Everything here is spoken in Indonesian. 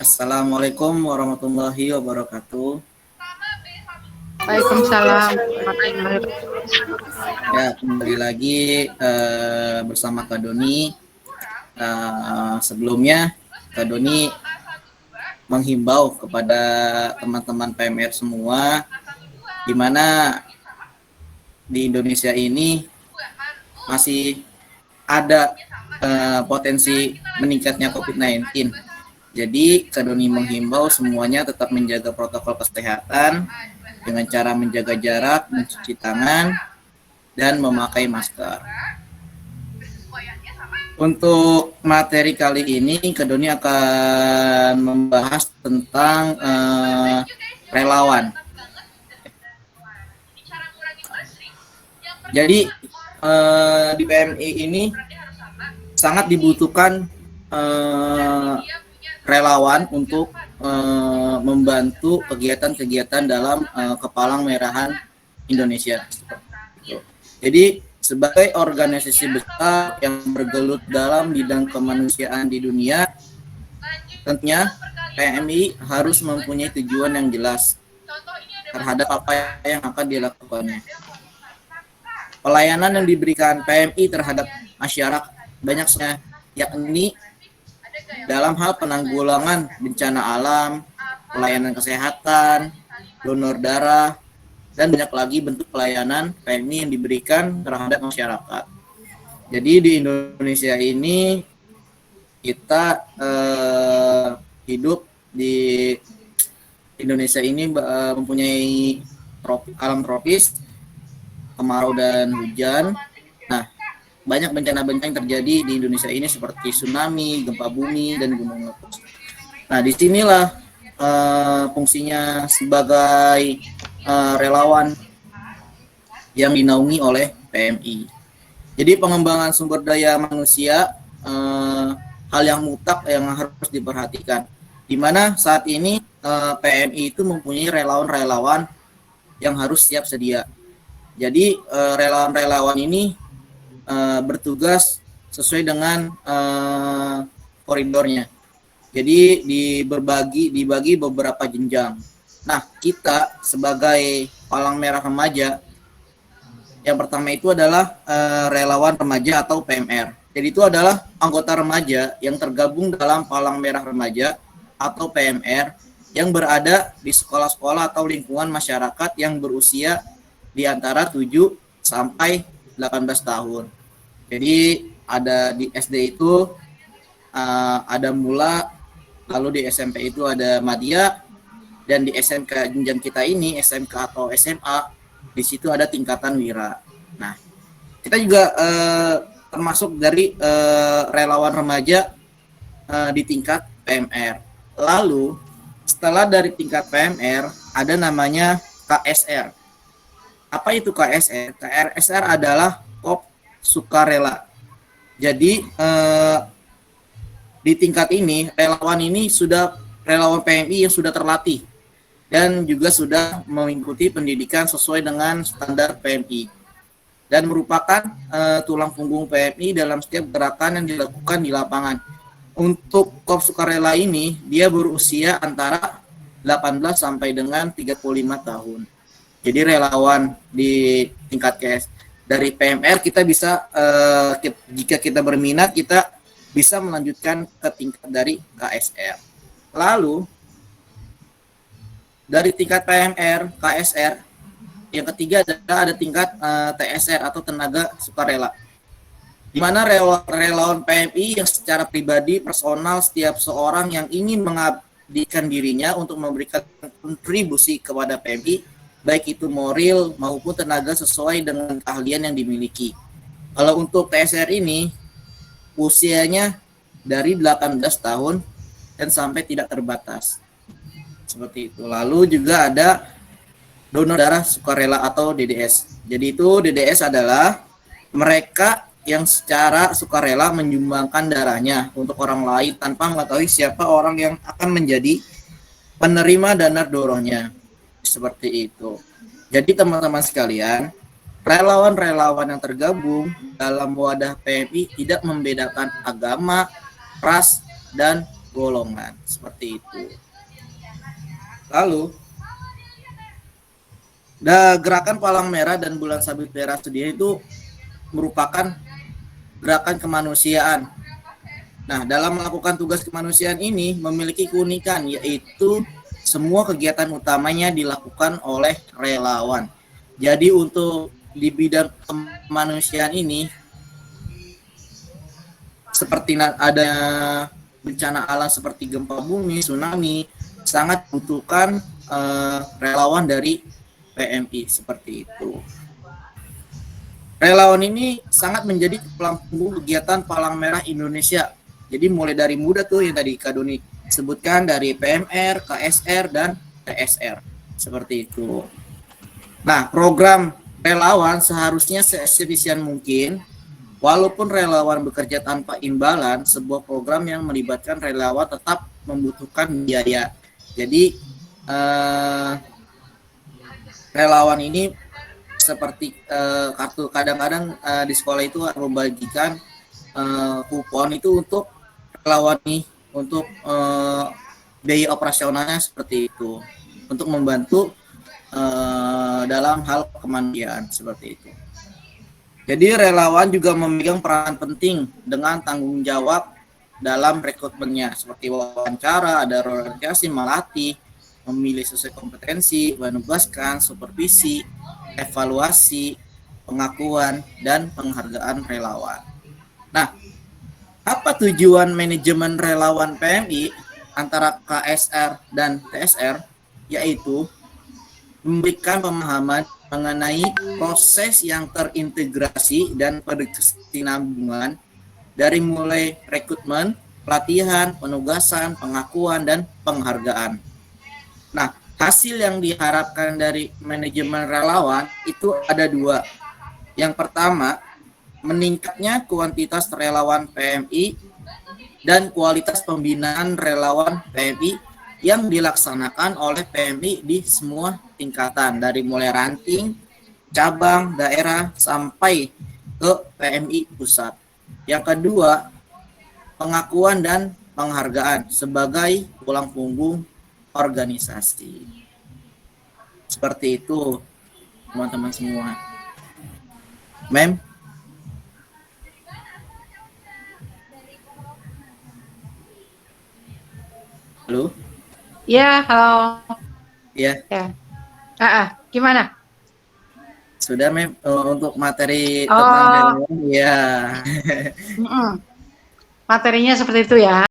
Assalamualaikum warahmatullahi wabarakatuh. Waalaikumsalam warahmatullahi wabarakatuh. Ya, kembali lagi bersama Kak Doni. Sebelumnya, Kak Doni menghimbau kepada teman-teman PMR semua, di mana di Indonesia ini masih ada potensi meningkatnya COVID-19. Jadi, Kak Doni menghimbau semuanya tetap menjaga protokol kesehatan dengan cara menjaga jarak, mencuci tangan, dan memakai masker. Untuk materi kali ini, Kak Doni akan membahas tentang relawan. Jadi di PMI ini sangat dibutuhkan relawan untuk membantu kegiatan-kegiatan dalam Kepalang Merahan Indonesia. Jadi sebagai organisasi besar yang bergelut dalam bidang kemanusiaan di dunia, tentunya PMI harus mempunyai tujuan yang jelas terhadap apa yang akan dilakukannya. Pelayanan yang diberikan PMI terhadap masyarakat banyaknya, yakni dalam hal penanggulangan bencana alam, pelayanan kesehatan, donor darah, dan banyak lagi bentuk pelayanan PMI yang diberikan terhadap masyarakat. Jadi di Indonesia ini kita hidup di Indonesia ini mempunyai alam tropis, kemarau dan hujan. Nah, banyak bencana-bencana yang terjadi di Indonesia ini seperti tsunami, gempa bumi, dan gunung meletus. Nah, disinilah fungsinya sebagai relawan yang dinaungi oleh PMI. Jadi pengembangan sumber daya manusia hal yang mutlak yang harus diperhatikan. Di mana saat ini PMI itu mempunyai relawan-relawan yang harus siap sedia. Jadi relawan-relawan ini bertugas sesuai dengan koridornya. Jadi dibagi beberapa jenjang. Nah, kita sebagai Palang Merah Remaja, yang pertama itu adalah relawan remaja atau PMR. Jadi itu adalah anggota remaja yang tergabung dalam Palang Merah Remaja atau PMR yang berada di sekolah-sekolah atau lingkungan masyarakat yang berusia di antara 7 sampai 18 tahun. Jadi ada di SD itu ada mula, lalu di SMP itu ada madya, dan di SMK jenjang kita ini, SMK atau SMA, di situ ada tingkatan wira. Nah, kita juga termasuk dari relawan remaja di tingkat PMR. Lalu, setelah dari tingkat PMR, ada namanya KSR. Apa itu KSR? KSR adalah Kop Sukarela. Jadi, di tingkat ini, relawan ini sudah relawan PMI yang sudah terlatih dan juga sudah mengikuti pendidikan sesuai dengan standar PMI dan merupakan tulang punggung PMI dalam setiap gerakan yang dilakukan di lapangan. Untuk Korps Sukarela ini, dia berusia antara 18 sampai dengan 35 tahun. Jadi relawan di tingkat KS dari PMR kita bisa jika kita berminat kita bisa melanjutkan ke tingkat dari KSR. Lalu dari tingkat PMR, KSR, yang ketiga adalah ada tingkat TSR atau tenaga sukarela. Di mana relawan PMI yang secara pribadi, personal, setiap seorang yang ingin mengabdikan dirinya untuk memberikan kontribusi kepada PMI, baik itu moral maupun tenaga sesuai dengan keahlian yang dimiliki. Kalau untuk TSR ini, usianya dari 18 tahun dan sampai tidak terbatas. Seperti itu. Lalu juga ada donor darah sukarela atau DDS. Jadi itu DDS adalah mereka yang secara sukarela menyumbangkan darahnya untuk orang lain tanpa mengetahui siapa orang yang akan menjadi penerima donor dorongnya. Seperti itu. Jadi teman-teman sekalian, relawan-relawan yang tergabung dalam wadah PMI tidak membedakan agama, ras, dan golongan seperti itu. Lalu gerakan Palang Merah dan Bulan Sabit Merah sendiri itu merupakan gerakan kemanusiaan. Nah, dalam melakukan tugas kemanusiaan ini memiliki keunikan, yaitu semua kegiatan utamanya dilakukan oleh relawan. Jadi untuk di bidang kemanusiaan ini, seperti ada bencana alam seperti gempa bumi, tsunami, sangat butuhkan relawan dari PMI seperti itu. Relawan ini sangat menjadi tulang punggung kegiatan Palang Merah Indonesia. Jadi mulai dari muda tuh yang tadi Kak Doni sebutkan, dari PMR, KSR, dan TSR. Seperti itu. Nah, program relawan seharusnya seefisien mungkin. Walaupun relawan bekerja tanpa imbalan, sebuah program yang melibatkan relawan tetap membutuhkan biaya. Jadi relawan ini seperti kartu, kadang-kadang di sekolah itu membagikan kupon itu untuk relawan nih, untuk biaya operasionalnya seperti itu, untuk membantu dalam hal kemanusiaan seperti itu. Jadi relawan juga memegang peran penting dengan tanggung jawab dalam rekrutmennya, seperti wawancara, ada organisasi, melatih, memilih sesuai kompetensi, menugaskan, supervisi, evaluasi, pengakuan, dan penghargaan relawan. Nah, apa tujuan manajemen relawan PMI antara KSR dan TSR? Yaitu memberikan pemahaman mengenai proses yang terintegrasi dan berkesinambungan dari mulai rekrutmen, pelatihan, penugasan, pengakuan, dan penghargaan. Nah, hasil yang diharapkan dari manajemen relawan itu ada dua. Yang pertama, meningkatnya kuantitas relawan PMI dan kualitas pembinaan relawan PMI yang dilaksanakan oleh PMI di semua tingkatan, dari mulai ranting, cabang, daerah, sampai ke PMI pusat. Yang kedua, pengakuan dan penghargaan sebagai tulang punggung organisasi. Seperti itu, teman-teman semua. Mem? Halo? Ya, halo. Ya. Ya. Gimana? Sudah, Mem, untuk materi tentang relawan, ya. Materinya seperti itu ya.